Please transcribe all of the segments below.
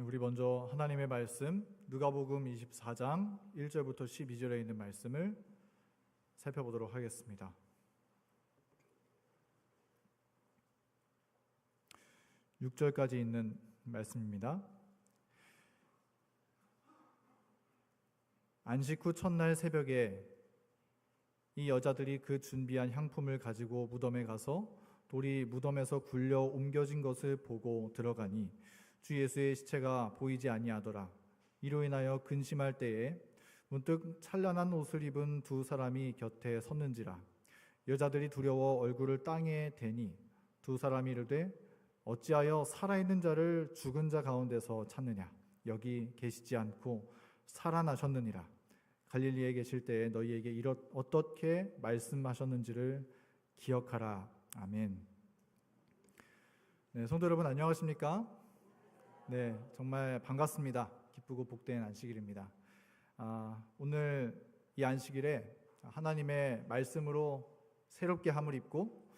우리 먼저 하나님의 말씀 누가복음 24장 1절부터 12절에 있는 말씀을 살펴보도록 하겠습니다. 6절까지 있는 말씀입니다. 안식 후 첫날 새벽에 이 여자들이 그 준비한 향품을 가지고 무덤에 가서 돌이 무덤에서 굴려 옮겨진 것을 보고 들어가니 주 예수의 시체가 보이지 아니하더라. 이로 인하여 근심할 때에 문득 찬란한 옷을 입은 두 사람이 곁에 섰는지라. 여자들이 두려워 얼굴을 땅에 대니 두 사람이 이르되 어찌하여 살아있는 자를 죽은 자 가운데서 찾느냐. 여기 계시지 않고 살아나셨느니라. 갈릴리에 계실 때에 너희에게 어떻게 말씀하셨는지를 기억하라. 아멘. 네, 성도 여러분 안녕하십니까? 네, 정말 반갑습니다. 기쁘고 복된 안식일입니다. 오늘 이 안식일에 하나님의 말씀으로 새롭게 함을 입고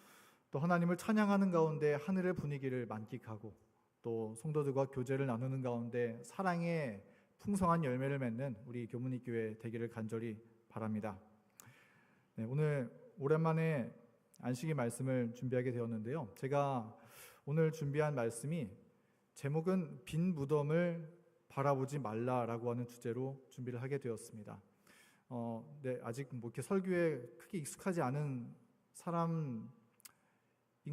또 하나님을 찬양하는 가운데 하늘의 분위기를 만끽하고 또 성도들과 교제를 나누는 가운데 사랑의 풍성한 열매를 맺는 우리 교문이 교회 되기를 간절히 바랍니다. 네, 오늘 오랜만에 안식일 말씀을 준비하게 되었는데요. 제가 오늘 준비한 말씀이 제목은 빈 무덤을 바라보지 말라라고 하는 주제로 준비를 하게 되었습니다. 네, 아직 뭐 이렇게 설교에 크게 익숙하지 않은 사람인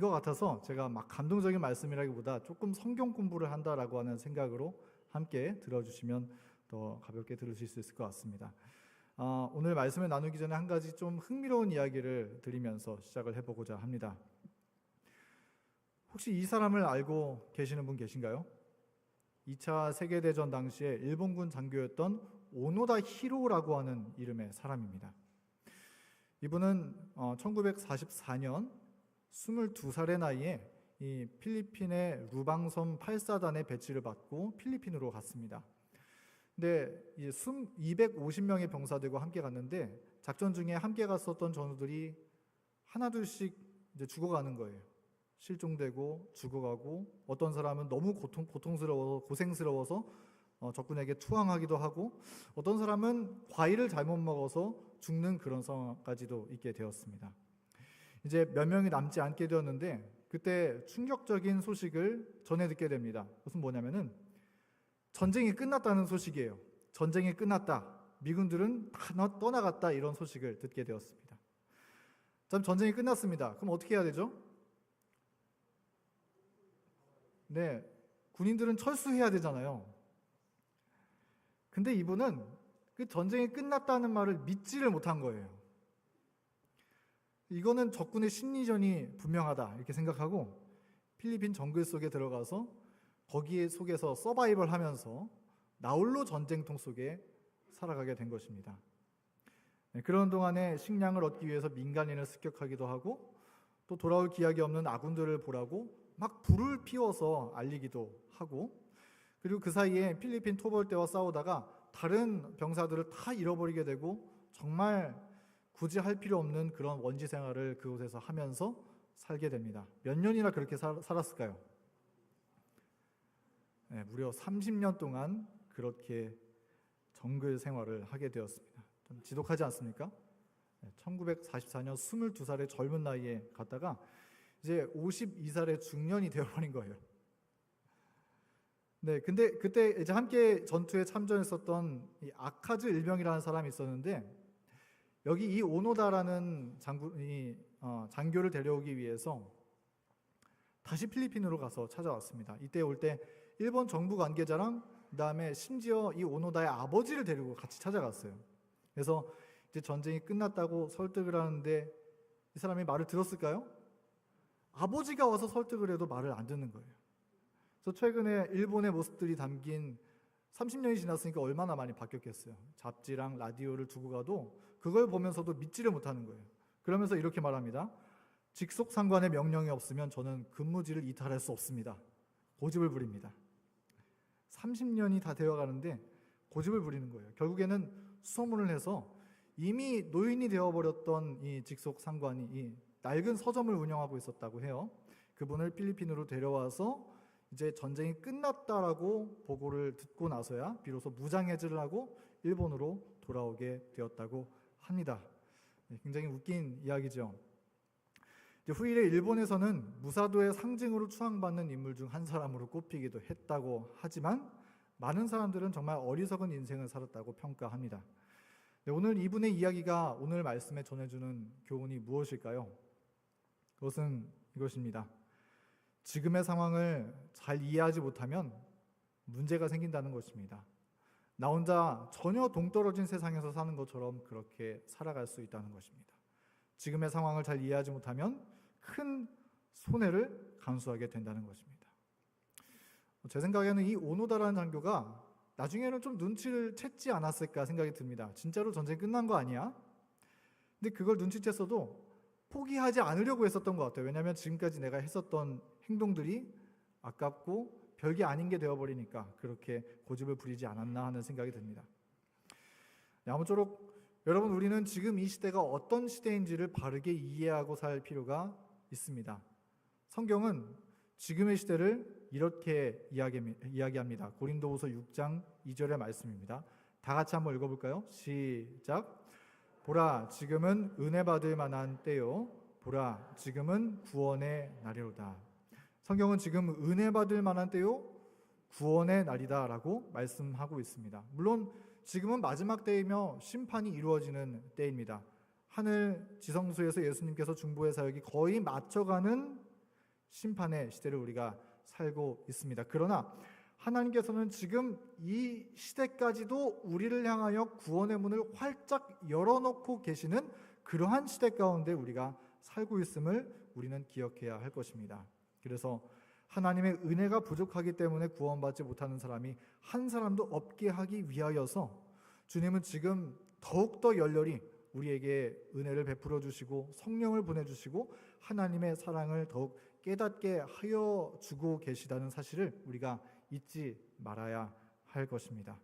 것 같아서 제가 막 감동적인 말씀이라기보다 조금 성경 공부를 한다라고 하는 생각으로 함께 들어주시면 더 가볍게 들으실 수 있을 것 같습니다. 오늘 말씀을 나누기 전에 한 가지 좀 흥미로운 이야기를 드리면서 시작을 해보고자 합니다. 혹시 이 사람을 알고 계시는 분 계신가요? 2차 세계대전 당시에 일본군 장교였던 오노다 히로라고 하는 이름의 사람입니다. 이분은 1944년 22살의 나이에 이 필리핀의 루방섬 8사단에 배치를 받고 필리핀으로 갔습니다. 근데 250명의 병사들과 함께 갔는데 작전 중에 함께 갔었던 전우들이 하나둘씩 이제 죽어가는 거예요. 실종되고 죽어가고 어떤 사람은 너무 고생스러워서 적군에게 투항하기도 하고 어떤 사람은 과일을 잘못 먹어서 죽는 그런 상황까지도 있게 되었습니다. 이제 몇 명이 남지 않게 되었는데 그때 충격적인 소식을 전해 듣게 됩니다. 그것은 뭐냐면은 전쟁이 끝났다는 소식이에요. 전쟁이 끝났다. 미군들은 다 떠나갔다. 이런 소식을 듣게 되었습니다. 전쟁이 끝났습니다. 그럼 어떻게 해야 되죠? 네, 군인들은 철수해야 되잖아요. 근데 이분은 그 전쟁이 끝났다는 말을 믿지를 못한 거예요. 이거는 적군의 심리전이 분명하다 이렇게 생각하고 필리핀 정글 속에 들어가서 거기에 속에서 서바이벌 하면서 나홀로 전쟁통 속에 살아가게 된 것입니다. 네, 그런 동안에 식량을 얻기 위해서 민간인을 습격하기도 하고 또 돌아올 기약이 없는 아군들을 보라고 막 불을 피워서 알리기도 하고 그리고 그 사이에 필리핀 토벌대와 싸우다가 다른 병사들을 다 잃어버리게 되고 정말 굳이 할 필요 없는 그런 원지 생활을 그곳에서 하면서 살게 됩니다. 몇 년이나 그렇게 살았을까요? 네, 무려 30년 동안 그렇게 정글 생활을 하게 되었습니다. 좀 지독하지 않습니까? 1944년 22살의 젊은 나이에 갔다가 이제 52살의 중년이 되어버린 거예요. 네, 근데 그때 이제 함께 전투에 참전했었던 이 아카즈 일병이라는 사람이 있었는데 여기 이 오노다라는 장교를 데려오기 위해서 다시 필리핀으로 가서 찾아왔습니다. 이때 올 때 일본 정부 관계자랑 그다음에 심지어 이 오노다의 아버지를 데리고 같이 찾아갔어요. 그래서 이제 전쟁이 끝났다고 설득을 하는데 이 사람이 말을 들었을까요? 아버지가 와서 설득을 해도 말을 안 듣는 거예요. 그래서 최근에 일본의 모습들이 담긴 30년이 지났으니까 얼마나 많이 바뀌었겠어요. 잡지랑 라디오를 두고 가도 그걸 보면서도 믿지를 못하는 거예요. 그러면서 이렇게 말합니다. 직속상관의 명령이 없으면 저는 근무지를 이탈할 수 없습니다. 고집을 부립니다. 30년이 다 되어가는데 고집을 부리는 거예요. 결국에는 수소문을 해서 이미 노인이 되어버렸던 이 직속상관이 이 낡은 서점을 운영하고 있었다고 해요. 그분을 필리핀으로 데려와서 이제 전쟁이 끝났다라고 보고를 듣고 나서야 비로소 무장해제를 하고 일본으로 돌아오게 되었다고 합니다. 굉장히 웃긴 이야기죠. 후일에 일본에서는 무사도의 상징으로 추앙받는 인물 중 한 사람으로 꼽히기도 했다고 하지만 많은 사람들은 정말 어리석은 인생을 살았다고 평가합니다. 오늘 이분의 이야기가 오늘 말씀에 전해주는 교훈이 무엇일까요? 그것은 이것입니다. 지금의 상황을 잘 이해하지 못하면 문제가 생긴다는 것입니다. 나 혼자 전혀 동떨어진 세상에서 사는 것처럼 그렇게 살아갈 수 있다는 것입니다. 지금의 상황을 잘 이해하지 못하면 큰 손해를 감수하게 된다는 것입니다. 제 생각에는 이 오노다라는 장교가 나중에는 좀 눈치를 챘지 않았을까 생각이 듭니다. 진짜로 전쟁이 끝난 거 아니야? 근데 그걸 눈치챘어도 포기하지 않으려고 했었던 것 같아요. 왜냐하면 지금까지 내가 했었던 행동들이 아깝고 별게 아닌 게 되어버리니까 그렇게 고집을 부리지 않았나 하는 생각이 듭니다. 아무쪼록 여러분, 우리는 지금 이 시대가 어떤 시대인지를 바르게 이해하고 살 필요가 있습니다. 성경은 지금의 시대를 이렇게 이야기합니다. 고린도후서 6장 2절의 말씀입니다. 다 같이 한번 읽어볼까요? 시작. 보라, 지금은 은혜 받을 만한 때요. 보라, 지금은 구원의 날이로다. 성경은 지금 은혜 받을 만한 때요, 구원의 날이다라고 말씀하고 있습니다. 물론 지금은 마지막 때이며 심판이 이루어지는 때입니다. 하늘 지성소에서 예수님께서 중보의 사역이 거의 맞춰가는 심판의 시대를 우리가 살고 있습니다. 그러나 하나님께서는 지금 이 시대까지도 우리를 향하여 구원의 문을 활짝 열어놓고 계시는 그러한 시대 가운데 우리가 살고 있음을 우리는 기억해야 할 것입니다. 그래서 하나님의 은혜가 부족하기 때문에 구원받지 못하는 사람이 한 사람도 없게 하기 위하여서 주님은 지금 더욱더 열렬히 우리에게 은혜를 베풀어 주시고 성령을 보내주시고 하나님의 사랑을 더욱 깨닫게 하여 주고 계시다는 사실을 우리가 잊지 말아야 할 것입니다.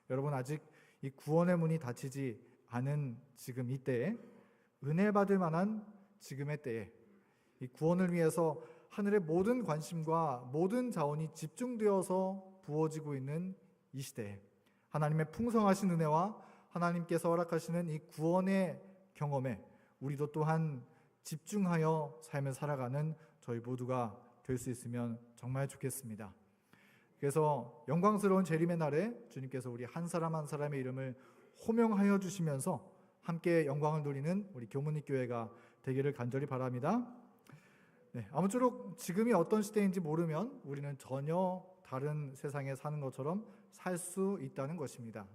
여러분, 아직 이 구원의 문이 닫히지 않은 지금 이 때에, 은혜 받을 만한 지금의 때에, 이 구원을 위해서 하늘의 모든 관심과 모든 자원이 집중되어서 부어지고 있는 이 시대에 하나님의 풍성하신 은혜와 하나님께서 허락하시는 이 구원의 경험에 우리도 또한 집중하여 삶을 살아가는 저희 모두가 될 수 있으면 정말 좋겠습니다. 그래서 영광스러운 재림의 날에 주님께서 우리 한 사람 한 사람의 이름을 호명하여 주시면서 함께 영광을 누리는 우리 교문리 교회가 되기를 간절히 바랍니다. 아무쪼록 지금이 어떤 시대인지 모르면 우리는 전혀 다른 세상에 사는 것처럼 살 수 있다는 것입니다.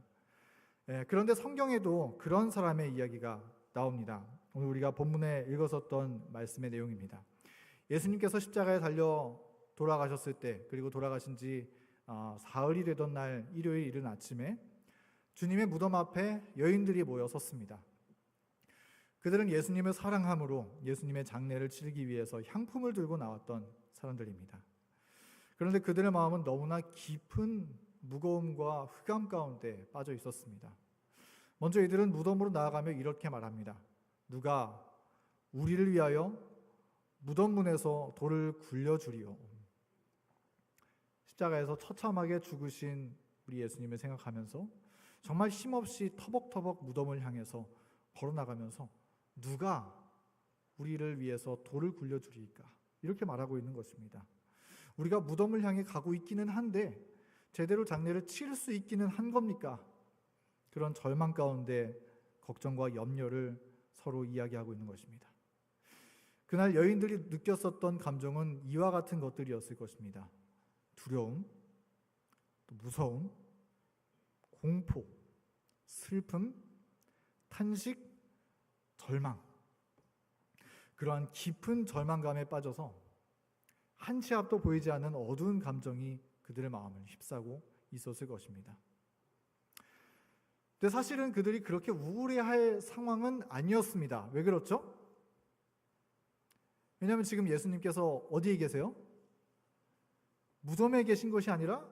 그런데 성경에도 그런 사람의 이야기가 나옵니다. 오늘 우리가 본문에 읽었었던 말씀의 내용입니다. 예수님께서 십자가에 달려 돌아가셨을 때, 그리고 돌아가신 지 사흘이 되던 날 일요일 이른 아침에 주님의 무덤 앞에 여인들이 모여 섰습니다. 그들은 예수님을 사랑함으로 예수님의 장례를 치르기 위해서 향품을 들고 나왔던 사람들입니다. 그런데 그들의 마음은 너무나 깊은 무거움과 흑암 가운데 빠져 있었습니다. 먼저 이들은 무덤으로 나아가며 이렇게 말합니다. 누가 우리를 위하여 무덤 문에서 돌을 굴려주리요. 십자가에서 처참하게 죽으신 우리 예수님을 생각하면서 정말 힘없이 터벅터벅 무덤을 향해서 걸어나가면서 누가 우리를 위해서 돌을 굴려주리까? 이렇게 말하고 있는 것입니다. 우리가 무덤을 향해 가고 있기는 한데 제대로 장례를 치를 수 있기는 한 겁니까? 그런 절망 가운데 걱정과 염려를 서로 이야기하고 있는 것입니다. 그날 여인들이 느꼈었던 감정은 이와 같은 것들이었을 것입니다. 두려움, 또 무서움, 공포, 슬픔, 탄식, 절망. 그러한 깊은 절망감에 빠져서 한 치 앞도 보이지 않는 어두운 감정이 그들의 마음을 휩싸고 있었을 것입니다. 근데 사실은 그들이 그렇게 우울해할 상황은 아니었습니다. 왜 그렇죠? 왜냐하면 지금 예수님께서 어디에 계세요? 무덤에 계신 것이 아니라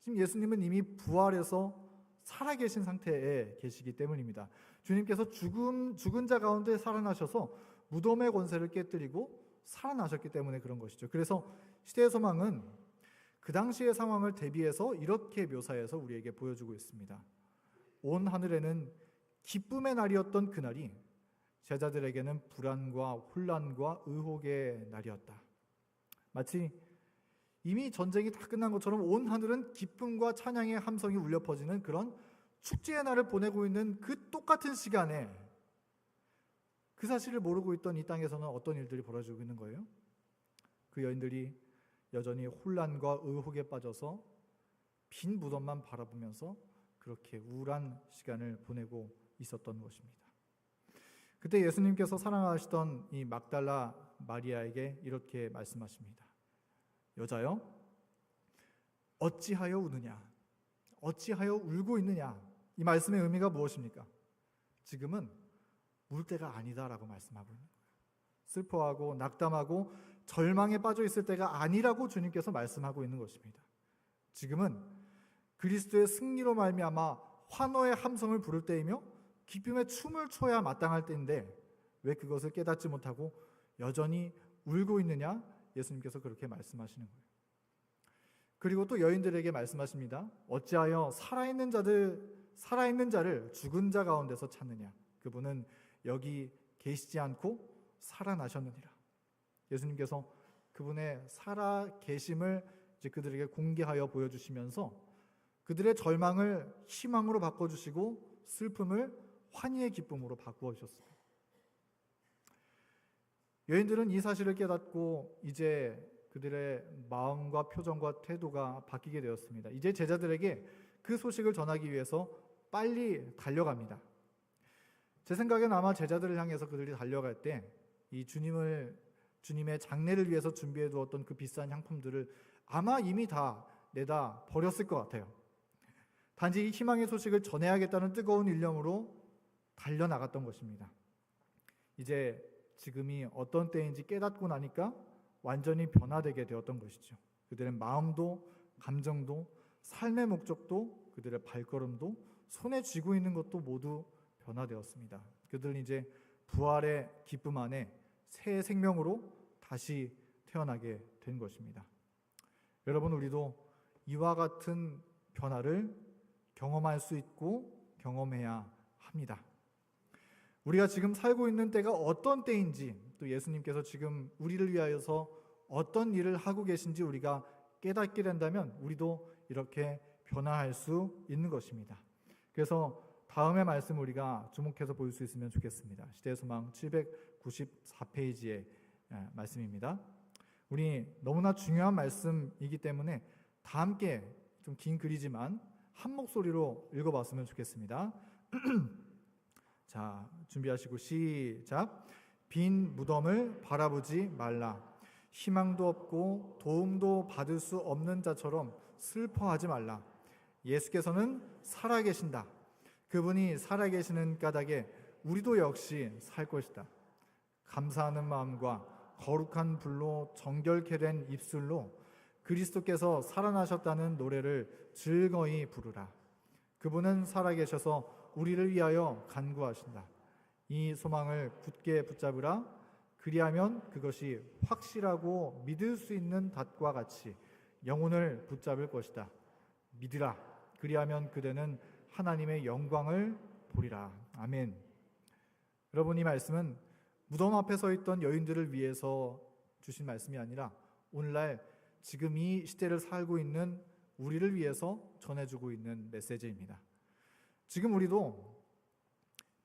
지금 예수님은 이미 부활해서 살아계신 상태에 계시기 때문입니다. 주님께서 죽은 자 가운데 살아나셔서 무덤의 권세를 깨뜨리고 살아나셨기 때문에 그런 것이죠. 그래서 시대의 소망은 그 당시의 상황을 대비해서 이렇게 묘사해서 우리에게 보여주고 있습니다. 온 하늘에는 기쁨의 날이었던 그날이 제자들에게는 불안과 혼란과 의혹의 날이었다. 마치 이미 전쟁이 다 끝난 것처럼 온 하늘은 기쁨과 찬양의 함성이 울려 퍼지는 그런 축제의 날을 보내고 있는 그 똑같은 시간에 그 사실을 모르고 있던 이 땅에서는 어떤 일들이 벌어지고 있는 거예요? 그 여인들이 여전히 혼란과 의혹에 빠져서 빈 무덤만 바라보면서 그렇게 우울한 시간을 보내고 있었던 것입니다. 그때 예수님께서 사랑하시던 이 막달라 마리아에게 이렇게 말씀하십니다. 여자여, 어찌하여 우느냐? 어찌하여 울고 있느냐? 이 말씀의 의미가 무엇입니까? 지금은 울 때가 아니다라고 말씀하고 있는 거예요. 슬퍼하고 낙담하고 절망에 빠져 있을 때가 아니라고 주님께서 말씀하고 있는 것입니다. 지금은 그리스도의 승리로 말미암아 환호의 함성을 부를 때이며 기쁨의 춤을 춰야 마땅할 때인데 왜 그것을 깨닫지 못하고 여전히 울고 있느냐? 예수님께서 그렇게 말씀하시는 거예요. 그리고 또 여인들에게 말씀하십니다. 어찌하여 살아있는 자를 죽은 자 가운데서 찾느냐? 그분은 여기 계시지 않고 살아나셨느니라. 예수님께서 그분의 살아 계심을 이제 그들에게 공개하여 보여주시면서 그들의 절망을 희망으로 바꿔주시고 슬픔을 환희의 기쁨으로 바꾸어 주셨습니다. 여인들은 이 사실을 깨닫고 이제 그들의 마음과 표정과 태도가 바뀌게 되었습니다. 이제 제자들에게 그 소식을 전하기 위해서 빨리 달려갑니다. 제 생각엔 아마 제자들을 향해서 그들이 달려갈 때 이 주님의 장례를 위해서 준비해 두었던 그 비싼 향품들을 아마 이미 다 내다 버렸을 것 같아요. 단지 이 희망의 소식을 전해야겠다는 뜨거운 일념으로 달려나갔던 것입니다. 이제 지금이 어떤 때인지 깨닫고 나니까 완전히 변화되게 되었던 것이죠. 그들의 마음도 감정도 삶의 목적도 그들의 발걸음도 손에 쥐고 있는 것도 모두 변화되었습니다. 그들은 이제 부활의 기쁨 안에 새 생명으로 다시 태어나게 된 것입니다. 여러분, 우리도 이와 같은 변화를 경험할 수 있고 경험해야 합니다. 우리가 지금 살고 있는 때가 어떤 때인지, 또 예수님께서 지금 우리를 위하여서 어떤 일을 하고 계신지 우리가 깨닫게 된다면 우리도 이렇게 변화할 수 있는 것입니다. 그래서 다음의 말씀 우리가 주목해서 볼 수 있으면 좋겠습니다. 시대소망 794페이지의 말씀입니다. 우리 너무나 중요한 말씀이기 때문에 다 함께 좀 긴 글이지만 한 목소리로 읽어봤으면 좋겠습니다. 자, 준비하시고 시작. 빈 무덤을 바라보지 말라. 희망도 없고 도움도 받을 수 없는 자처럼 슬퍼하지 말라. 예수께서는 살아계신다. 그분이 살아계시는 까닭에 우리도 역시 살 것이다. 감사하는 마음과 거룩한 불로 정결케 된 입술로 그리스도께서 살아나셨다는 노래를 즐거이 부르라. 그분은 살아계셔서 우리를 위하여 간구하신다. 이 소망을 굳게 붙잡으라. 그리하면 그것이 확실하고 믿을 수 있는 닷과 같이 영혼을 붙잡을 것이다. 믿으라. 그리하면 그대는 하나님의 영광을 보리라. 아멘. 여러분, 이 말씀은 무덤 앞에 서 있던 여인들을 위해서 주신 말씀이 아니라 오늘날 지금 이 시대를 살고 있는 우리를 위해서 전해주고 있는 메시지입니다. 지금 우리도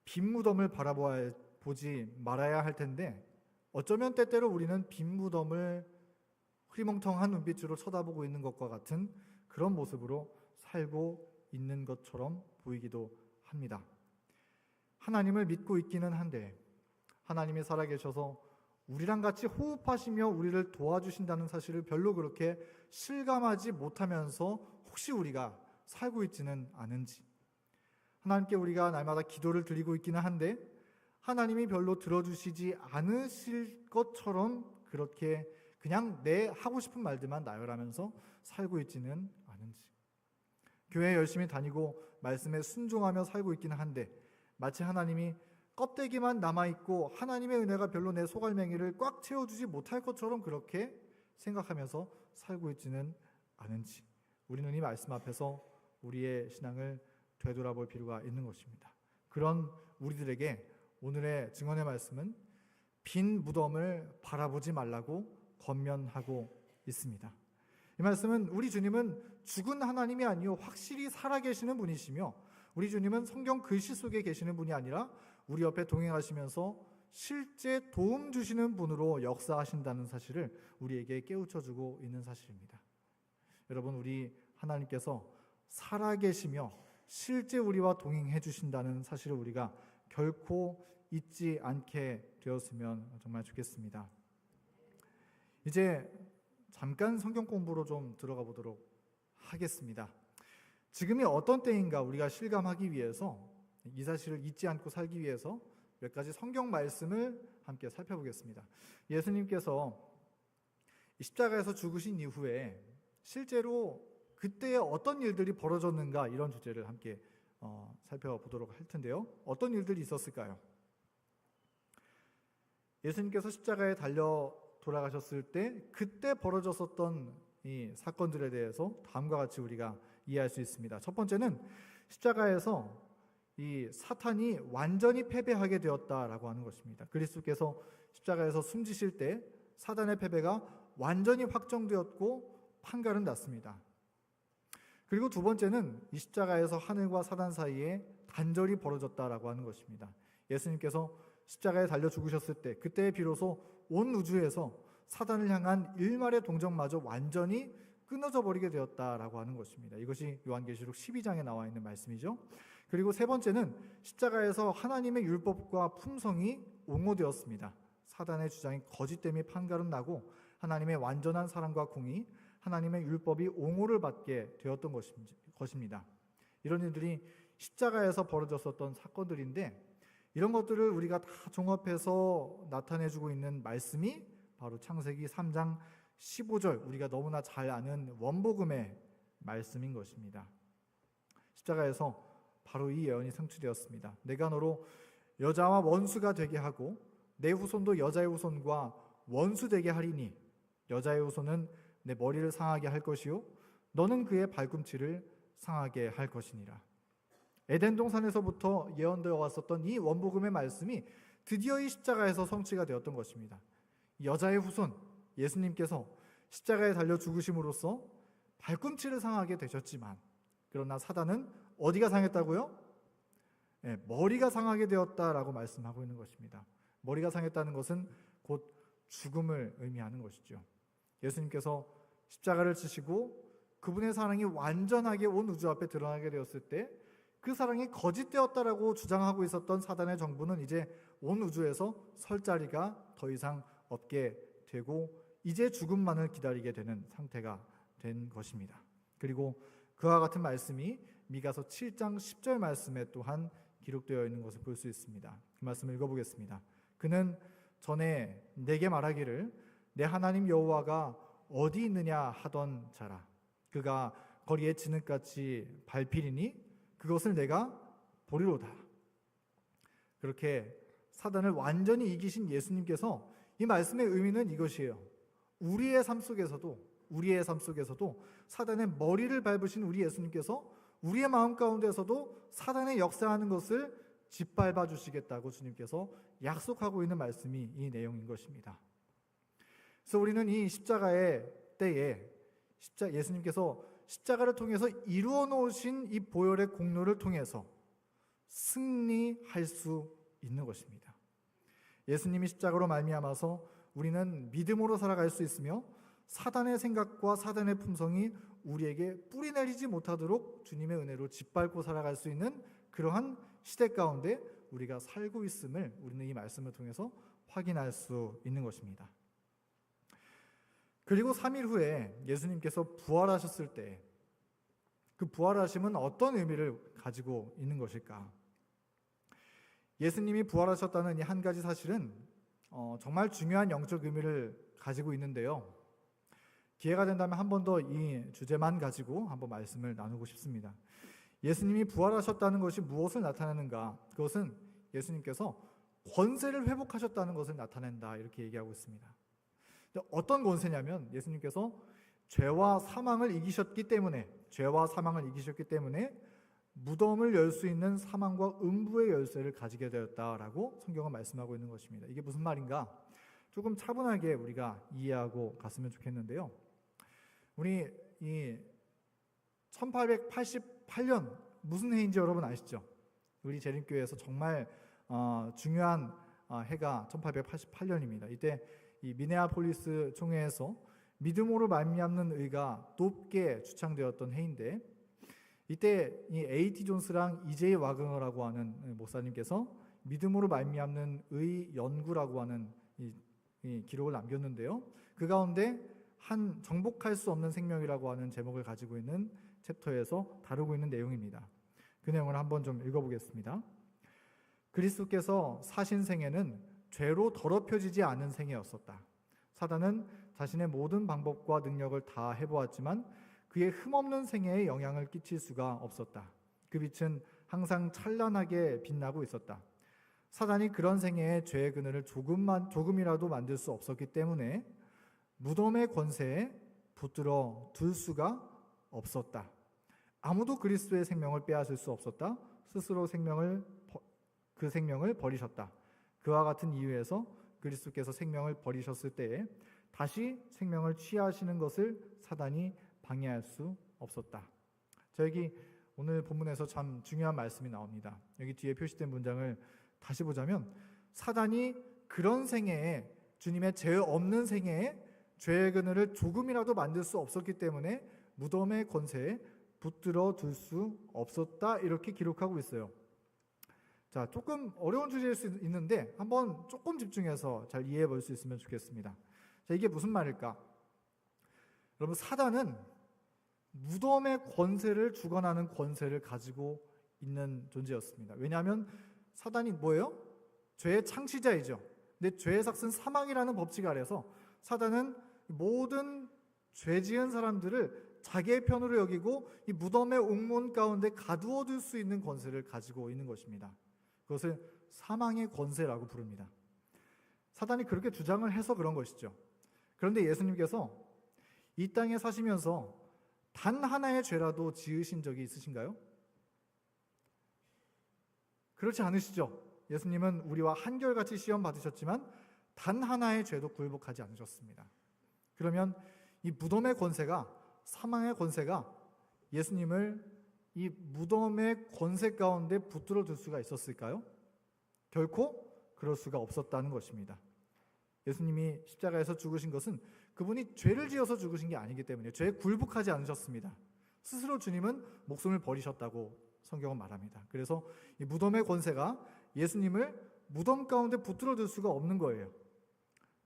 빈 무덤을 바라보지 말아야 할 텐데 어쩌면 때때로 우리는 빈 무덤을 흐리멍텅한 눈빛으로 쳐다보고 있는 것과 같은 그런 모습으로 살고 있는 것처럼 보이기도 합니다. 하나님을 믿고 있기는 한데 하나님이 살아계셔서 우리랑 같이 호흡하시며 우리를 도와주신다는 사실을 별로 그렇게 실감하지 못하면서 혹시 우리가 살고 있지는 않은지, 하나님께 우리가 날마다 기도를 드리고 있기는 한데 하나님이 별로 들어주시지 않으실 것처럼 그렇게 그냥 내 하고 싶은 말들만 나열하면서 살고 있지는 않은지, 교회 열심히 다니고 말씀에 순종하며 살고 있기는 한데 마치 하나님이 껍데기만 남아있고 하나님의 은혜가 별로 내 소갈맹이를 꽉 채워주지 못할 것처럼 그렇게 생각하면서 살고 있지는 가는지 우리는 이 말씀 앞에서 우리의 신앙을 되돌아볼 필요가 있는 것입니다. 그런 우리들에게 오늘의 증언의 말씀은 빈 무덤을 바라보지 말라고 권면하고 있습니다. 이 말씀은 우리 주님은 죽은 하나님이 아니요 확실히 살아계시는 분이시며, 우리 주님은 성경 글씨 속에 계시는 분이 아니라 우리 옆에 동행하시면서 실제 도움 주시는 분으로 역사하신다는 사실을 우리에게 깨우쳐주고 있는 사실입니다. 여러분, 우리 하나님께서 살아계시며 실제 우리와 동행해 주신다는 사실을 우리가 결코 잊지 않게 되었으면 정말 좋겠습니다. 이제 잠깐 성경 공부로 좀 들어가 보도록 하겠습니다. 지금이 어떤 때인가 우리가 실감하기 위해서, 이 사실을 잊지 않고 살기 위해서 몇 가지 성경 말씀을 함께 살펴보겠습니다. 예수님께서 십자가에서 죽으신 이후에 실제로 그때에 어떤 일들이 벌어졌는가, 이런 주제를 함께 살펴보도록 할 텐데요. 어떤 일들이 있었을까요? 예수님께서 십자가에 달려 돌아가셨을 때 그때 벌어졌었던 이 사건들에 대해서 다음과 같이 우리가 이해할 수 있습니다. 첫 번째는 십자가에서 이 사탄이 완전히 패배하게 되었다라고 하는 것입니다. 그리스도께서 십자가에서 숨지실 때 사단의 패배가 완전히 확정되었고 판결은 났습니다. 그리고 두 번째는 이 십자가에서 하늘과 사단 사이에 단절이 벌어졌다라고 하는 것입니다. 예수님께서 십자가에 달려 죽으셨을 때 그때 비로소 온 우주에서 사단을 향한 일말의 동정마저 완전히 끊어져 버리게 되었다라고 하는 것입니다. 이것이 요한계시록 12장에 나와 있는 말씀이죠. 그리고 세 번째는 십자가에서 하나님의 율법과 품성이 옹호되었습니다. 사단의 주장이 거짓됨이 판결은 나고 하나님의 완전한 사랑과 공의, 하나님의 율법이 옹호를 받게 되었던 것입니다. 이런 일들이 십자가에서 벌어졌었던 사건들인데, 이런 것들을 우리가 다 종합해서 나타내주고 있는 말씀이 바로 창세기 3장 15절, 우리가 너무나 잘 아는 원복음의 말씀인 것입니다. 십자가에서 바로 이 예언이 성취되었습니다. 내가 너로 여자와 원수가 되게 하고 내 후손도 여자의 후손과 원수 되게 하리니 여자의 후손은 내 머리를 상하게 할 것이요 너는 그의 발꿈치를 상하게 할 것이니라. 에덴 동산에서부터 예언되어 왔었던 이 원복음의 말씀이 드디어 이 십자가에서 성취가 되었던 것입니다. 여자의 후손 예수님께서 십자가에 달려 죽으심으로써 발꿈치를 상하게 되셨지만, 그러나 사단은 어디가 상했다고요? 네, 머리가 상하게 되었다라고 말씀하고 있는 것입니다. 머리가 상했다는 것은 곧 죽음을 의미하는 것이죠. 예수님께서 십자가를 지시고 그분의 사랑이 완전하게 온 우주 앞에 드러나게 되었을 때 그 사랑이 거짓되었다라고 주장하고 있었던 사단의 정부는 이제 온 우주에서 설 자리가 더 이상 없게 되고 이제 죽음만을 기다리게 되는 상태가 된 것입니다. 그리고 그와 같은 말씀이 미가서 7장 10절 말씀에 또한 기록되어 있는 것을 볼 수 있습니다. 그 말씀을 읽어보겠습니다. 그는 전에 내게 말하기를 내 하나님 여호와가 어디 있느냐 하던 자라. 그가 거리에 진흙같이 밟히리니 그것을 내가 보리로다. 그렇게 사단을 완전히 이기신 예수님께서 이 말씀의 의미는 이것이에요. 우리의 삶 속에서도 사단의 머리를 밟으신 우리 예수님께서 우리의 마음 가운데서도 사단의 역사하는 것을 짓밟아 주시겠다고 주님께서 약속하고 있는 말씀이 이 내용인 것입니다. 그래서 우리는 이 십자가의 때에 예수님께서 십자가를 통해서 이루어 놓으신 이 보혈의 공로를 통해서 승리할 수 있는 것입니다. 예수님이 십자가로 말미암아서 우리는 믿음으로 살아갈 수 있으며 사단의 생각과 사단의 품성이 우리에게 뿌리 내리지 못하도록 주님의 은혜로 짓밟고 살아갈 수 있는 그러한 시대 가운데 우리가 살고 있음을 우리는 이 말씀을 통해서 확인할 수 있는 것입니다. 그리고 3일 후에 예수님께서 부활하셨을 때 그 부활하심은 어떤 의미를 가지고 있는 것일까? 예수님이 부활하셨다는 이 한 가지 사실은 정말 중요한 영적 의미를 가지고 있는데요. 기회가 된다면 한 번 더 이 주제만 가지고 한번 말씀을 나누고 싶습니다. 예수님이 부활하셨다는 것이 무엇을 나타내는가? 그것은 예수님께서 권세를 회복하셨다는 것을 나타낸다, 이렇게 얘기하고 있습니다. 어떤 권세냐면 예수님께서 죄와 사망을 이기셨기 때문에 무덤을 열 수 있는 사망과 음부의 열쇠를 가지게 되었다라고 성경은 말씀하고 있는 것입니다. 이게 무슨 말인가? 조금 차분하게 우리가 이해하고 갔으면 좋겠는데요. 우리 이 1888년 무슨 해인지 여러분 아시죠? 우리 재림교회에서 정말 중요한 해가 1888년입니다. 이때 이 미네아폴리스 총회에서 믿음으로 말미암는 의가 높게 주창되었던 해인데, 이때 이 A.T. 존스랑 E.J. 와그너라고 하는 목사님께서 믿음으로 말미암는 의 연구라고 하는 이 기록을 남겼는데요. 그 가운데 한 정복할 수 없는 생명이라고 하는 제목을 가지고 있는 챕터에서 다루고 있는 내용입니다. 그 내용을 한번 좀 읽어보겠습니다. 그리스도께서 사신 생애는 죄로 더럽혀지지 않은 생애였었다. 사단은 자신의 모든 방법과 능력을 다 해보았지만 그의 흠없는 생애에 영향을 끼칠 수가 없었다. 그 빛은 항상 찬란하게 빛나고 있었다. 사단이 그런 생애에 죄의 그늘을 조금이라도 만들 수 없었기 때문에 무덤의 권세에 붙들어 둘 수가 없었다. 아무도 그리스도의 생명을 빼앗을 수 없었다. 스스로 그 생명을 버리셨다. 그와 같은 이유에서 그리스도께서 생명을 버리셨을 때에 다시 생명을 취하시는 것을 사단이 방해할 수 없었다. 여기 오늘 본문에서 참 중요한 말씀이 나옵니다. 여기 뒤에 표시된 문장을 다시 보자면, 사단이 그런 생애에, 주님의 죄 없는 생애에 죄의 그늘을 조금이라도 만들 수 없었기 때문에 무덤의 권세에 붙들어 둘 수 없었다, 이렇게 기록하고 있어요. 자, 조금 어려운 주제일 수 있는데 한번 조금 집중해서 잘 이해해 볼 수 있으면 좋겠습니다. 자, 이게 무슨 말일까? 여러분, 사단은 무덤의 권세를 주관하는 권세를 가지고 있는 존재였습니다. 왜냐하면 사단이 뭐예요? 죄의 창시자이죠. 근데 죄의 삭은 사망이라는 법칙 아래서 사단은 모든 죄 지은 사람들을 자기의 편으로 여기고 이 무덤의 옥문 가운데 가두어둘 수 있는 권세를 가지고 있는 것입니다. 그것을 사망의 권세라고 부릅니다. 사단이 그렇게 주장을 해서 그런 것이죠. 그런데 예수님께서 이 땅에 사시면서 단 하나의 죄라도 지으신 적이 있으신가요? 그렇지 않으시죠? 예수님은 우리와 한결같이 시험 받으셨지만 단 하나의 죄도 굴복하지 않으셨습니다. 그러면 이 무덤의 권세가, 사망의 권세가 예수님을 이 무덤의 권세 가운데 붙들어 둘 수가 있었을까요? 결코 그럴 수가 없었다는 것입니다. 예수님이 십자가에서 죽으신 것은 그분이 죄를 지어서 죽으신 게 아니기 때문에 죄에 굴복하지 않으셨습니다. 스스로 주님은 목숨을 버리셨다고 성경은 말합니다. 그래서 이 무덤의 권세가 예수님을 무덤 가운데 붙들어 둘 수가 없는 거예요.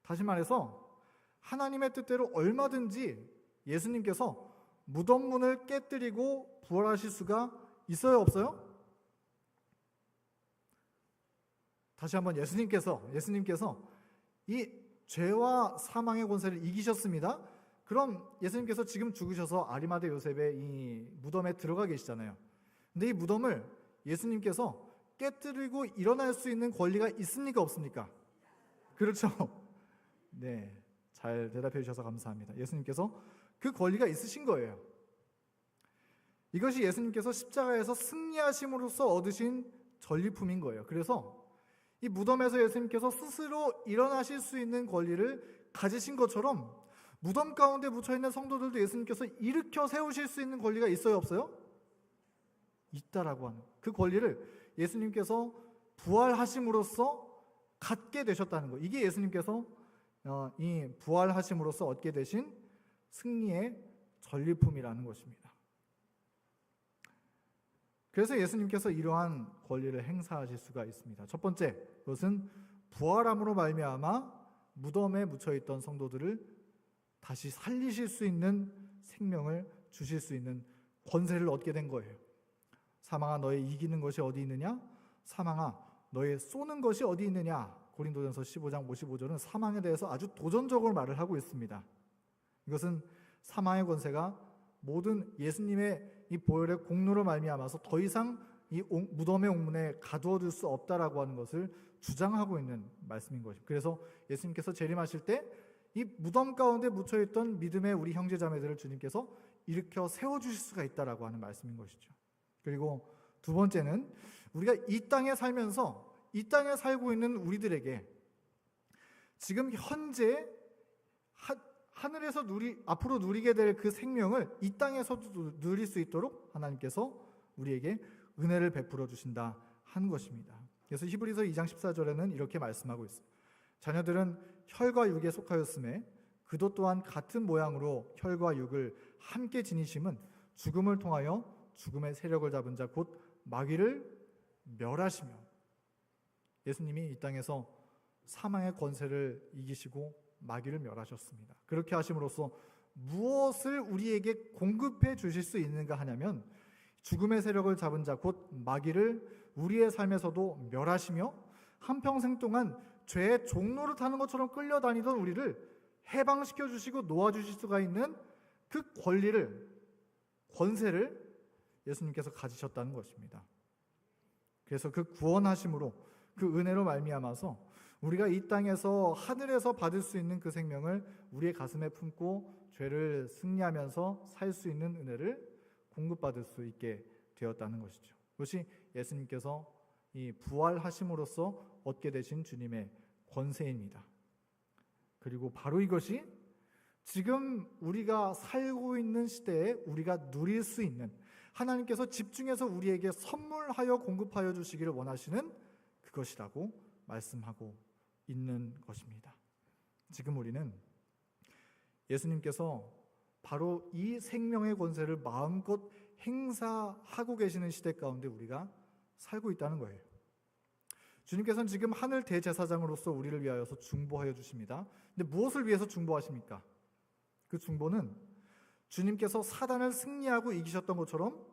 다시 말해서 하나님의 뜻대로 얼마든지 예수님께서 무덤 문을 깨뜨리고 부활하실 수가 있어요, 없어요? 다시 한번, 예수님께서 이 죄와 사망의 권세를 이기셨습니다. 그럼 예수님께서 지금 죽으셔서 아리마대 요셉의 이 무덤에 들어가 계시잖아요. 근데 이 무덤을 예수님께서 깨뜨리고 일어날 수 있는 권리가 있습니까, 없습니까? 그렇죠. 네, 잘 대답해 주셔서 감사합니다. 예수님께서 그 권리가 있으신 거예요. 이것이 예수님께서 십자가에서 승리하심으로써 얻으신 전리품인 거예요. 그래서 이 무덤에서 예수님께서 스스로 일어나실 수 있는 권리를 가지신 것처럼 무덤 가운데 묻혀있는 성도들도 예수님께서 일으켜 세우실 수 있는 권리가 있어요, 없어요? 있다라고 하는 그 권리를 예수님께서 부활하심으로써 갖게 되셨다는 거. 이게 예수님께서 이 부활하심으로써 얻게 되신 승리의 전리품이라는 것입니다. 그래서 예수님께서 이러한 권리를 행사하실 수가 있습니다. 첫 번째, 그것은 부활함으로 말미암아 무덤에 묻혀있던 성도들을 다시 살리실 수 있는 생명을 주실 수 있는 권세를 얻게 된 거예요. 사망아, 너의 이기는 것이 어디 있느냐? 사망아, 너의 쏘는 것이 어디 있느냐? 고린도전서 15장 55절은 사망에 대해서 아주 도전적으로 말을 하고 있습니다. 이것은 사망의 권세가 모든 예수님의 이 보혈의 공로로 말미암아서 더 이상 이 무덤의 옥문에 가두어둘 수 없다라고 하는 것을 주장하고 있는 말씀인 것입니다. 그래서 예수님께서 재림하실 때 이 무덤 가운데 묻혀있던 믿음의 우리 형제자매들을 주님께서 일으켜 세워주실 수가 있다라고 하는 말씀인 것이죠. 그리고 두 번째는 우리가 이 땅에 살면서 이 땅에 살고 있는 우리들에게 지금 현재 하늘에서 앞으로 누리게 될 그 생명을 이 땅에서도 누릴 수 있도록 하나님께서 우리에게 은혜를 베풀어 주신다 하는 것입니다. 그래서 히브리서 2장 14절에는 이렇게 말씀하고 있어요. 자녀들은 혈과 육에 속하였음에 그도 또한 같은 모양으로 혈과 육을 함께 지니심은 죽음을 통하여 죽음의 세력을 잡은 자 곧 마귀를 멸하시며, 예수님이 이 땅에서 사망의 권세를 이기시고 마귀를 멸하셨습니다. 그렇게 하심으로써 무엇을 우리에게 공급해 주실 수 있는가 하냐면 죽음의 세력을 잡은 자 곧 마귀를 우리의 삶에서도 멸하시며 한평생 동안 죄의 종로를 타는 것처럼 끌려다니던 우리를 해방시켜 주시고 놓아주실 수가 있는 그 권세를 예수님께서 가지셨다는 것입니다. 그래서 그 구원하심으로, 그 은혜로 말미암아서 우리가 이 땅에서 하늘에서 받을 수 있는 그 생명을 우리의 가슴에 품고 죄를 승리하면서 살 수 있는 은혜를 공급받을 수 있게 되었다는 것이죠. 그것이 예수님께서 이 부활하심으로써 얻게 되신 주님의 권세입니다. 그리고 바로 이것이 지금 우리가 살고 있는 시대에 우리가 누릴 수 있는, 하나님께서 집중해서 우리에게 선물하여 공급하여 주시기를 원하시는 그것이라고 말씀하고 있는 것입니다. 지금 우리는 예수님께서 바로 이 생명의 권세를 마음껏 행사하고 계시는 시대 가운데 우리가 살고 있다는 거예요. 주님께서는 지금 하늘 대제사장으로서 우리를 위하여서 중보하여 주십니다. 근데 무엇을 위해서 중보하십니까? 그 중보는 주님께서 사단을 승리하고 이기셨던 것처럼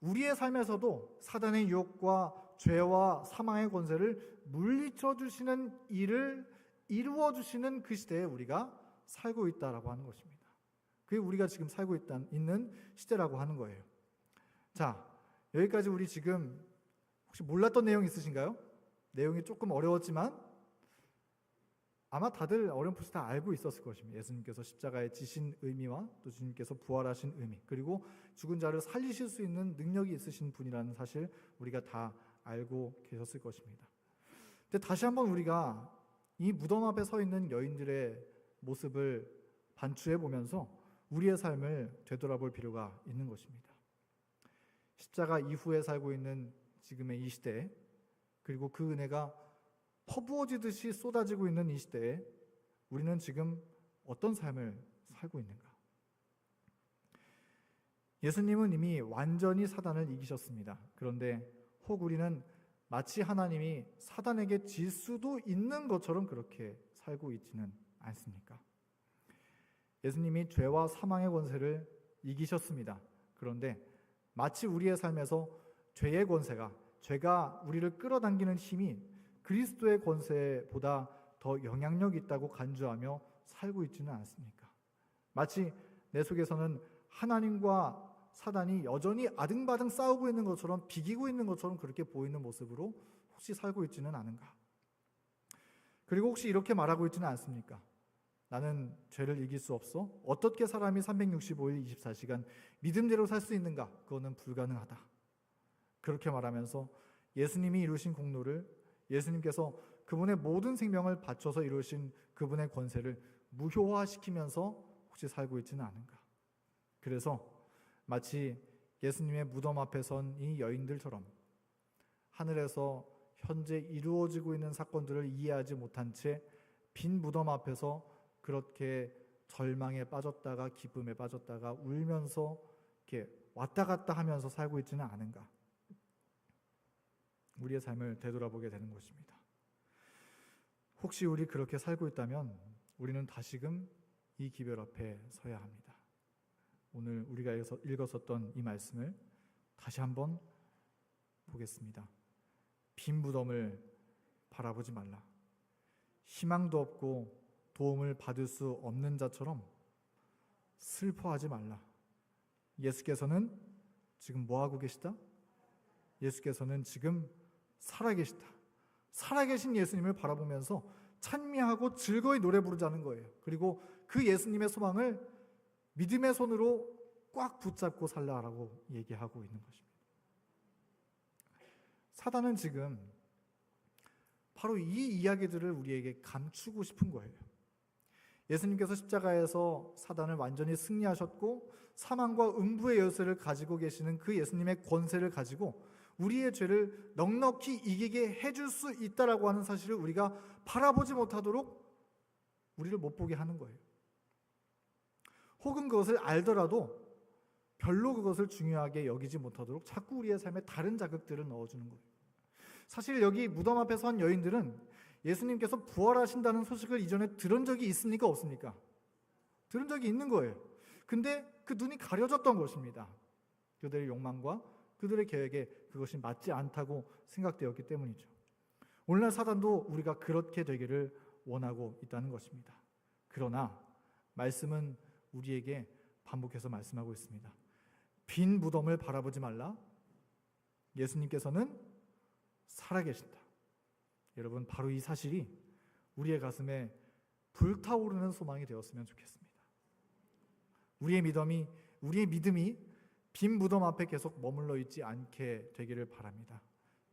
우리의 삶에서도 사단의 유혹과 죄와 사망의 권세를 물리쳐 주시는 일을 이루어 주시는 그 시대에 우리가 살고 있다라고 하는 것입니다. 그게 우리가 지금 살고 있는 시대라고 하는 거예요. 자, 여기까지 우리 지금 혹시 몰랐던 내용 있으신가요? 내용이 조금 어려웠지만 아마 다들 어렴풋이 다 알고 있었을 것입니다. 예수님께서 십자가에 지신 의미와 또 주님께서 부활하신 의미, 그리고 죽은 자를 살리실 수 있는 능력이 있으신 분이라는 사실 우리가 다 알고 계셨을 것입니다. 근데 다시 한번 우리가 이 무덤 앞에 서 있는 여인들의 모습을 반추해 보면서 우리의 삶을 되돌아볼 필요가 있는 것입니다. 십자가 이후에 살고 있는 지금의 이 시대에, 그리고 그 은혜가 퍼부어지듯이 쏟아지고 있는 이 시대에 우리는 지금 어떤 삶을 살고 있는가? 예수님은 이미 완전히 사단을 이기셨습니다. 그런데 혹 우리는 마치 하나님이 사단에게 질 수도 있는 것처럼 그렇게 살고 있지는 않습니까? 예수님이 죄와 사망의 권세를 이기셨습니다. 그런데 마치 우리의 삶에서 죄의 권세가, 죄가 우리를 끌어당기는 힘이 그리스도의 권세보다 더 영향력이 있다고 간주하며 살고 있지는 않습니까? 마치 내 속에서는 하나님과 사단이 여전히 아등바등 싸우고 있는 것처럼, 비기고 있는 것처럼 그렇게 보이는 모습으로 혹시 살고 있지는 않은가? 그리고 혹시 이렇게 말하고 있지는 않습니까? 나는 죄를 이길 수 없어? 어떻게 사람이 365일 24시간 믿음대로 살 수 있는가? 그거는 불가능하다. 그렇게 말하면서 예수님이 이루신 공로를, 예수님께서 그분의 모든 생명을 바쳐서 이루신 그분의 권세를 무효화시키면서 혹시 살고 있지는 않은가? 그래서 마치 예수님의 무덤 앞에 선 이 여인들처럼 하늘에서 현재 이루어지고 있는 사건들을 이해하지 못한 채 빈 무덤 앞에서 그렇게 절망에 빠졌다가 기쁨에 빠졌다가 울면서 이렇게 왔다 갔다 하면서 살고 있지는 않은가? 우리의 삶을 되돌아보게 되는 것입니다. 혹시 우리 그렇게 살고 있다면 우리는 다시금 이 기별 앞에 서야 합니다. 오늘 우리가 읽었었던 이 말씀을 다시 한번 보겠습니다. 빈 무덤을 바라보지 말라. 희망도 없고 도움을 받을 수 없는 자처럼 슬퍼하지 말라. 예수께서는 지금 뭐하고 계시다? 예수께서는 지금 살아계시다. 살아계신 예수님을 바라보면서 찬미하고 즐거이 노래 부르자는 거예요. 그리고 그 예수님의 소망을 믿음의 손으로 꽉 붙잡고 살라라고 얘기하고 있는 것입니다. 사단은 지금 바로 이 이야기들을 우리에게 감추고 싶은 거예요. 예수님께서 십자가에서 사단을 완전히 승리하셨고 사망과 음부의 열쇠를 가지고 계시는 그 예수님의 권세를 가지고 우리의 죄를 넉넉히 이기게 해줄 수 있다라고 하는 사실을 우리가 바라보지 못하도록 우리를 못 보게 하는 거예요. 혹은 그것을 알더라도 별로 그것을 중요하게 여기지 못하도록 자꾸 우리의 삶에 다른 자극들을 넣어주는 거예요. 사실 여기 무덤 앞에 선 여인들은 예수님께서 부활하신다는 소식을 이전에 들은 적이 있습니까? 없습니까? 들은 적이 있는 거예요. 근데 그 눈이 가려졌던 것입니다. 그들의 욕망과 그들의 계획에 그것이 맞지 않다고 생각되었기 때문이죠. 오늘날 사단도 우리가 그렇게 되기를 원하고 있다는 것입니다. 그러나 말씀은 우리에게 반복해서 말씀하고 있습니다. 빈 무덤을 바라보지 말라. 예수님께서는 살아계신다. 여러분, 바로 이 사실이 우리의 가슴에 불타오르는 소망이 되었으면 좋겠습니다. 우리의 믿음이 빈 무덤 앞에 계속 머물러 있지 않게 되기를 바랍니다.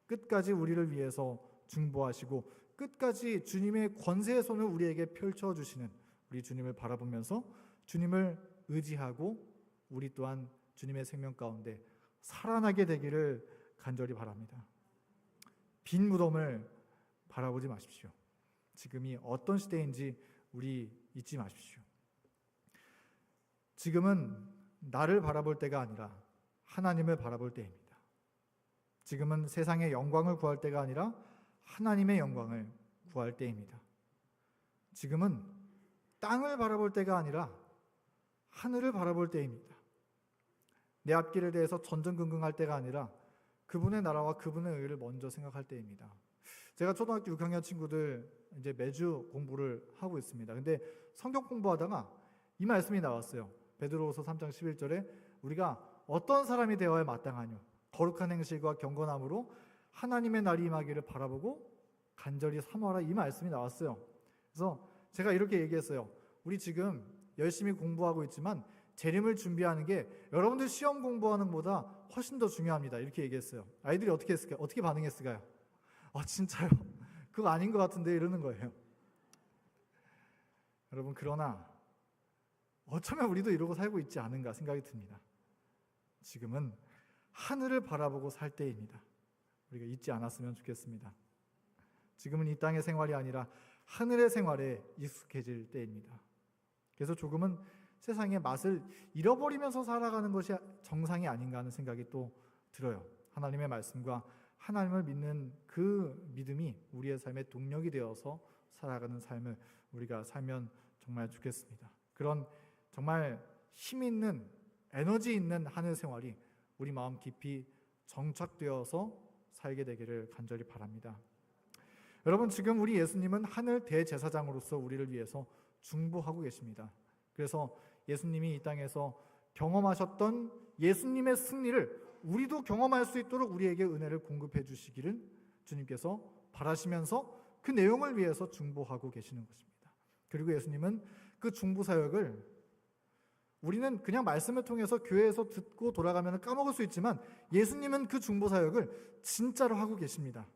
끝까지 우리를 위해서 중보하시고 끝까지 주님의 권세의 손을 우리에게 펼쳐주시는 우리 주님을 바라보면서 주님을 의지하고 우리 또한 주님의 생명 가운데 살아나게 되기를 간절히 바랍니다. 빈 무덤을 바라보지 마십시오. 지금이 어떤 시대인지 우리 잊지 마십시오. 지금은 나를 바라볼 때가 아니라 하나님을 바라볼 때입니다. 지금은 세상의 영광을 구할 때가 아니라 하나님의 영광을 구할 때입니다. 지금은 땅을 바라볼 때가 아니라 하늘을 바라볼 때입니다. 내 앞길에 대해서 전전긍긍할 때가 아니라 그분의 나라와 그분의 의를 먼저 생각할 때입니다. 제가 초등학교 6학년 친구들 이제 매주 공부를 하고 있습니다. 근데 성경 공부하다가 이 말씀이 나왔어요. 베드로후서 3장 11절에 우리가 어떤 사람이 되어야 마땅하뇨? 거룩한 행실과 경건함으로 하나님의 날이 임하기를 바라보고 간절히 사모하라, 이 말씀이 나왔어요. 그래서 제가 이렇게 얘기했어요. 우리 지금 열심히 공부하고 있지만 재림을 준비하는 게 여러분들 시험 공부하는 것보다 훨씬 더 중요합니다. 이렇게 얘기했어요. 아이들이 어떻게 했을까요? 어떻게 반응했을까요? 진짜요? 그거 아닌 것 같은데 이러는 거예요. 여러분, 그러나 어쩌면 우리도 이러고 살고 있지 않은가 생각이 듭니다. 지금은 하늘을 바라보고 살 때입니다. 우리가 잊지 않았으면 좋겠습니다. 지금은 이 땅의 생활이 아니라 하늘의 생활에 익숙해질 때입니다. 그래서 조금은 세상의 맛을 잃어버리면서 살아가는 것이 정상이 아닌가 하는 생각이 또 들어요. 하나님의 말씀과 하나님을 믿는 그 믿음이 우리의 삶의 동력이 되어서 살아가는 삶을 우리가 살면 정말 좋겠습니다. 그런 정말 힘 있는, 에너지 있는 하늘 생활이 우리 마음 깊이 정착되어서 살게 되기를 간절히 바랍니다. 여러분, 지금 우리 예수님은 하늘 대제사장으로서 우리를 위해서 중보하고 계십니다. 그래서 예수님이 이 땅에서 경험하셨던 예수님의 승리를 우리도 경험할 수 있도록 우리에게 은혜를 공급해 주시기를 주님께서 바라시면서 그 내용을 위해서 중보하고 계시는 것입니다. 그리고 예수님은 그 중보 사역을 우리는 그냥 말씀을 통해서 교회에서 듣고 돌아가면 까먹을 수 있지만 예수님은 그 중보 사역을 진짜로 하고 계십니다.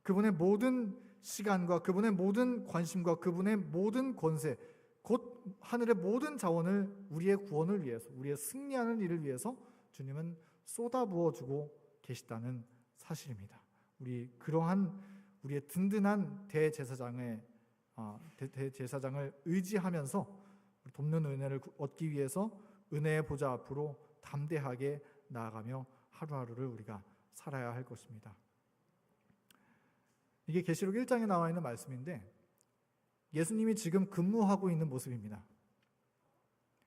그분의 모든 시간과 그분의 모든 관심과 그분의 모든 권세, 곧 하늘의 모든 자원을 우리의 구원을 위해서, 우리의 승리하는 일을 위해서 주님은 쏟아부어주고 계시다는 사실입니다. 그러한 우리의 든든한 대제사장을 의지하면서 돕는 은혜를 얻기 위해서 은혜의 보좌 앞으로 담대하게 나아가며 하루하루를 우리가 살아야 할 것입니다. 이게 계시록 1장에 나와 있는 말씀인데 예수님이 지금 근무하고 있는 모습입니다.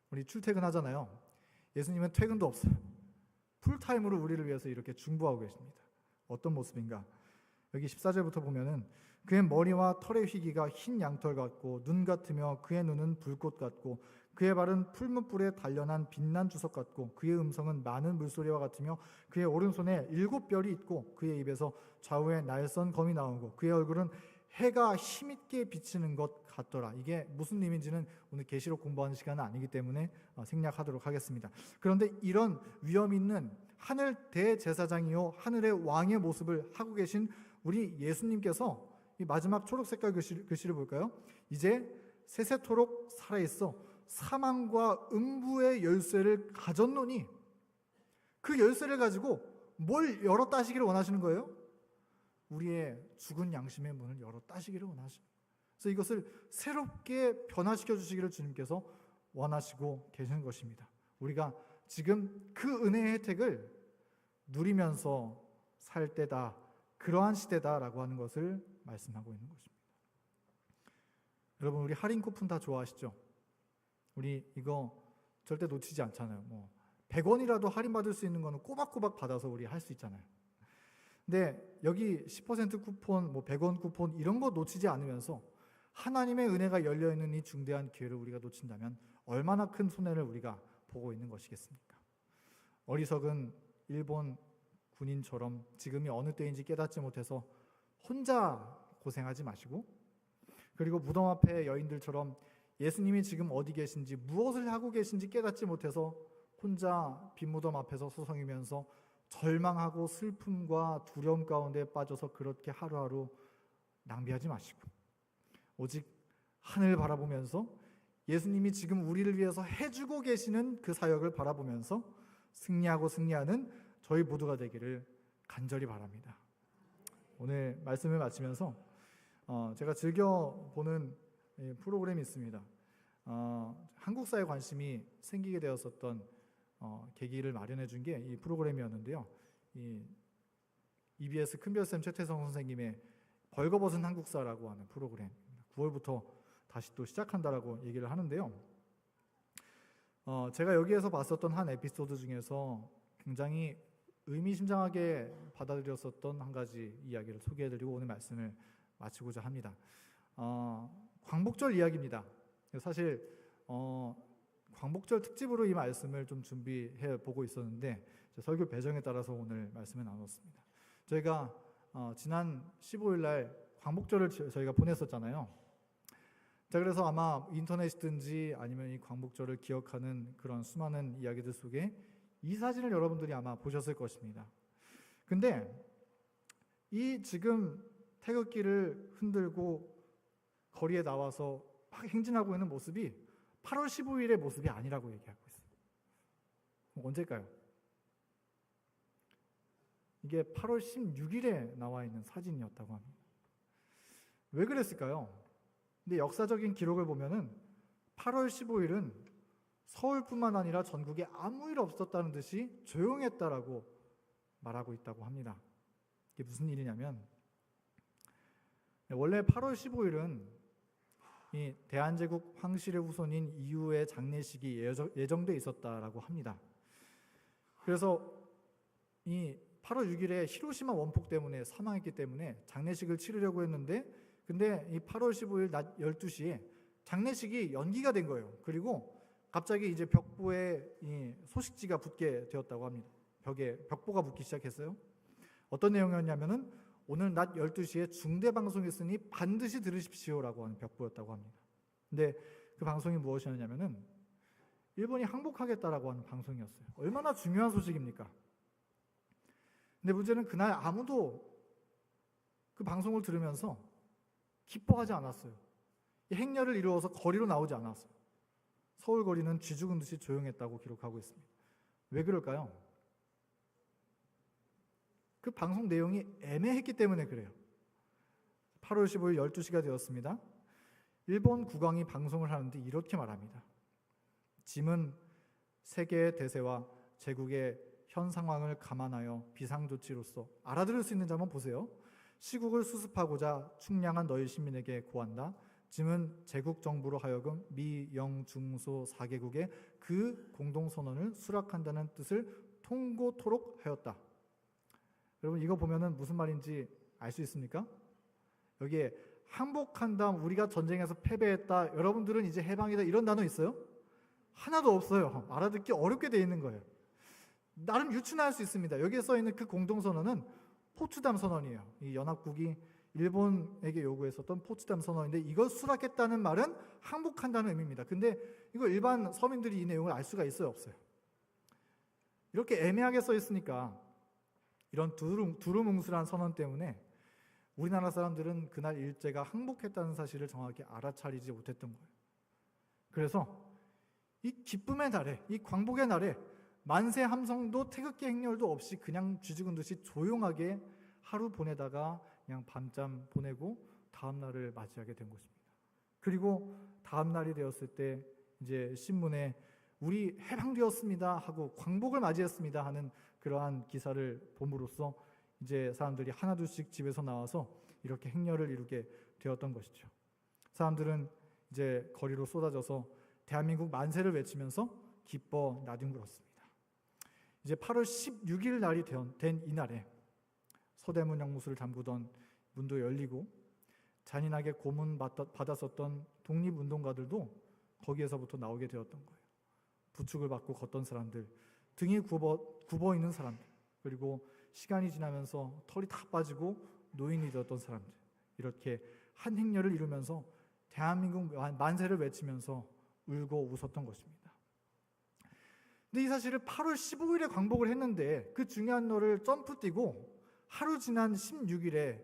우리 출퇴근하잖아요. 예수님은 퇴근도 없어요. 풀타임으로 우리를 위해서 이렇게 중보하고 계십니다. 어떤 모습인가? 여기 14절부터 보면은 그의 머리와 털의 휘기가 흰 양털 같고 눈 같으며 그의 눈은 불꽃 같고 그의 발은 풀무불에 단련한 빛난 주석 같고 그의 음성은 많은 물소리와 같으며 그의 오른손에 7별이 있고 그의 입에서 좌우에 날선 검이 나오고 그의 얼굴은 해가 힘있게 비치는 것 같더라. 이게 무슨 의미인지는 오늘 계시록 공부하는 시간은 아니기 때문에 생략하도록 하겠습니다. 그런데 이런 위험 있는 하늘 대제사장이요 하늘의 왕의 모습을 하고 계신 우리 예수님께서 이 마지막 초록 색깔 글씨를 볼까요? 이제 세세토록 살아있어 사망과 음부의 열쇠를 가졌노니, 그 열쇠를 가지고 뭘 열어 따시기를 원하시는 거예요? 우리의 죽은 양심의 문을 열어 따시기를 원하시는 거예요. 그래서 이것을 새롭게 변화시켜 주시기를 주님께서 원하시고 계시는 것입니다. 우리가 지금 그 은혜의 혜택을 누리면서 살 때다, 그러한 시대다라고 하는 것을 말씀하고 있는 것입니다. 여러분, 우리 할인 쿠폰 다 좋아하시죠? 우리 이거 절대 놓치지 않잖아요. 100원이라도 할인받을 수 있는 거는 꼬박꼬박 받아서 우리 할 수 있잖아요. 근데 여기 10% 쿠폰, 100원 쿠폰 이런 거 놓치지 않으면서 하나님의 은혜가 열려있는 이 중대한 기회를 우리가 놓친다면 얼마나 큰 손해를 우리가 보고 있는 것이겠습니까? 어리석은 일본 군인처럼 지금이 어느 때인지 깨닫지 못해서 혼자 고생하지 마시고, 그리고 무덤 앞에 여인들처럼 예수님이 지금 어디 계신지 무엇을 하고 계신지 깨닫지 못해서 혼자 빈무덤 앞에서 서성이면서 절망하고 슬픔과 두려움 가운데 빠져서 그렇게 하루하루 낭비하지 마시고, 오직 하늘 바라보면서 예수님이 지금 우리를 위해서 해주고 계시는 그 사역을 바라보면서 승리하고 승리하는 저희 모두가 되기를 간절히 바랍니다. 오늘 말씀을 마치면서 제가 즐겨보는 프로그램이 있습니다. 한국사에 관심이 생기게 되었었던 계기를 마련해 준 게 이 프로그램이었는데요. 이 EBS 큰별쌤 최태성 선생님의 벌거벗은 한국사라고 하는 프로그램, 9월부터 다시 또 시작한다라고 얘기를 하는데요. 제가 여기에서 봤었던 한 에피소드 중에서 굉장히 의미심장하게 받아들였었던 한 가지 이야기를 소개해드리고 오늘 말씀을 마치고자 합니다. 광복절 이야기입니다. 사실 광복절 특집으로 이 말씀을 좀 준비해 보고 있었는데 설교 배정에 따라서 오늘 말씀을 나눴습니다. 저희가 지난 15일 날 광복절을 저희가 보냈었잖아요. 자, 그래서 아마 인터넷이든지 아니면 이 광복절을 기억하는 그런 수많은 이야기들 속에 이 사진을 여러분들이 아마 보셨을 것입니다. 근데 이 지금 태극기를 흔들고 거리에 나와서 막 행진하고 있는 모습이 8월 15일의 모습이 아니라고 얘기하고 있어요. 언제일까요? 이게 8월 16일에 나와 있는 사진이었다고 합니다. 왜 그랬을까요? 근데 역사적인 기록을 보면은 8월 15일은 서울뿐만 아니라 전국에 아무 일 없었다는 듯이 조용했다라고 말하고 있다고 합니다. 이게 무슨 일이냐면 원래 8월 15일은 이 대한제국 황실의 후손인 이후의 장례식이 예정돼 있었다라고 합니다. 그래서 이 8월 6일에 히로시마 원폭 때문에 사망했기 때문에 장례식을 치르려고 했는데, 근데 이 8월 15일 낮 12시에 장례식이 연기가 된 거예요. 그리고 갑자기 이제 벽보에 이 소식지가 붙게 되었다고 합니다. 벽보가 붙기 시작했어요. 어떤 내용이었냐면은 오늘 낮 12시에 중대 방송이 있으니 반드시 들으십시오라고 하는 벽보였다고 합니다. 근데 그 방송이 무엇이었냐면은 일본이 항복하겠다라고 하는 방송이었어요. 얼마나 중요한 소식입니까? 근데 문제는 그날 아무도 그 방송을 들으면서 기뻐하지 않았어요. 행렬을 이루어서 거리로 나오지 않았어요. 서울 거리는 쥐 죽은 듯이 조용했다고 기록하고 있습니다. 왜 그럴까요? 그 방송 내용이 애매했기 때문에 그래요. 8월 15일 12시가 되었습니다. 일본 국왕이 방송을 하는데 이렇게 말합니다. 짐은 세계의 대세와 제국의 현 상황을 감안하여 비상조치로서, 알아들을 수 있는 자 한번 보세요. 시국을 수습하고자 충량한 너희 시민에게 고한다. 짐은 제국 정부로 하여금 미, 영, 중, 소 4개국의 그 공동선언을 수락한다는 뜻을 통고토록 하였다. 여러분, 이거 보면은 무슨 말인지 알 수 있습니까? 여기에 항복한 다음 우리가 전쟁에서 패배했다, 여러분들은 이제 해방이다, 이런 단어 있어요? 하나도 없어요. 알아듣기 어렵게 돼 있는 거예요. 나름 유추할 수 있습니다. 여기에 써 있는 그 공동선언은 포츠담 선언이에요. 이 연합국이 일본에게 요구했었던 포츠담 선언인데 이걸 수락했다는 말은 항복한다는 의미입니다. 근데 이거 일반 서민들이 이 내용을 알 수가 있어요, 없어요? 이렇게 애매하게 써 있으니까 이런 두루뭉술한 선언 때문에 우리나라 사람들은 그날 일제가 항복했다는 사실을 정확히 알아차리지 못했던 거예요. 그래서 이 기쁨의 날에, 이 광복의 날에 만세 함성도 태극기 행렬도 없이 그냥 쥐죽은 듯이 조용하게 하루 보내다가 그냥 밤잠 보내고 다음 날을 맞이하게 된 것입니다. 그리고 다음 날이 되었을 때 이제 신문에 우리 해방되었습니다 하고 광복을 맞이했습니다 하는 그러한 기사를 봄으로써 이제 사람들이 하나둘씩 집에서 나와서 이렇게 행렬을 이루게 되었던 것이죠. 사람들은 이제 거리로 쏟아져서 대한민국 만세를 외치면서 기뻐 나뒹굴었습니다. 이제 8월 16일 날이 된 이날에 서대문 영무소를 잠그던 문도 열리고 잔인하게 고문 받았었던 독립운동가들도 거기에서부터 나오게 되었던 거예요. 부축을 받고 걷던 사람들, 등이 굽어 있는 사람들, 그리고 시간이 지나면서 털이 다 빠지고 노인이 되었던 사람들, 이렇게 한 행렬을 이루면서 대한민국 만세를 외치면서 울고 웃었던 것입니다. 근데 이 사실을 8월 15일에 광복을 했는데 그 중요한 날을 점프 뛰고 하루 지난 16일에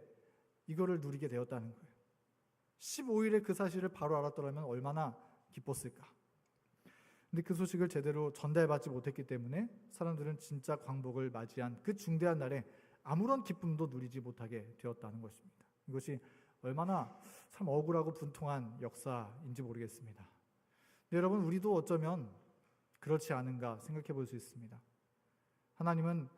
이거를 누리게 되었다는 거예요. 15일에 그 사실을 바로 알았더라면 얼마나 기뻤을까. 근데 그 소식을 제대로 전달받지 못했기 때문에 사람들은 진짜 광복을 맞이한 그 중대한 날에 아무런 기쁨도 누리지 못하게 되었다는 것입니다. 이것이 얼마나 참 억울하고 분통한 역사인지 모르겠습니다. 네, 여러분, 우리도 어쩌면 그렇지 않은가 생각해 볼 수 있습니다. 하나님은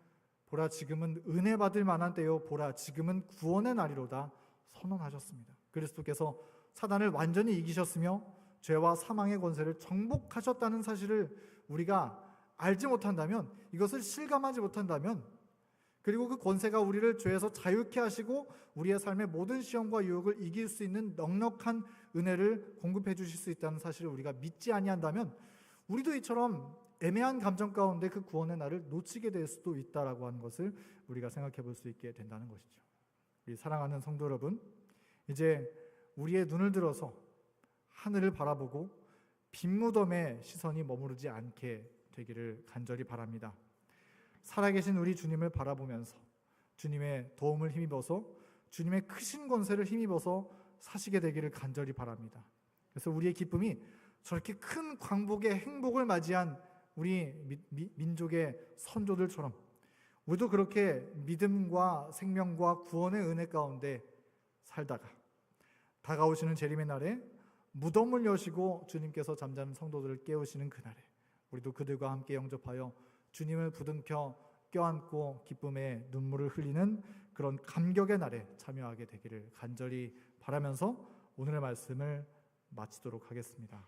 보라 지금은 은혜 받을 만한 때요, 보라 지금은 구원의 날이로다 선언하셨습니다. 그리스도께서 사단을 완전히 이기셨으며 죄와 사망의 권세를 정복하셨다는 사실을 우리가 알지 못한다면, 이것을 실감하지 못한다면, 그리고 그 권세가 우리를 죄에서 자유케 하시고 우리의 삶의 모든 시험과 유혹을 이길 수 있는 넉넉한 은혜를 공급해 주실 수 있다는 사실을 우리가 믿지 아니한다면 우리도 이처럼 애매한 감정 가운데 그 구원의 날을 놓치게 될 수도 있다라고 하는 것을 우리가 생각해 볼 수 있게 된다는 것이죠. 우리 사랑하는 성도 여러분, 이제 우리의 눈을 들어서 하늘을 바라보고 빈무덤에 시선이 머무르지 않게 되기를 간절히 바랍니다. 살아계신 우리 주님을 바라보면서 주님의 도움을 힘입어서 주님의 크신 권세를 힘입어서 사시게 되기를 간절히 바랍니다. 그래서 우리의 기쁨이 저렇게 큰 광복의 행복을 맞이한 우리 민족의 선조들처럼 우리도 그렇게 믿음과 생명과 구원의 은혜 가운데 살다가 다가오시는 재림의 날에 무덤을 여시고 주님께서 잠자는 성도들을 깨우시는 그날에 우리도 그들과 함께 영접하여 주님을 부둥켜 껴안고 기쁨의 눈물을 흘리는 그런 감격의 날에 참여하게 되기를 간절히 바라면서 오늘의 말씀을 마치도록 하겠습니다.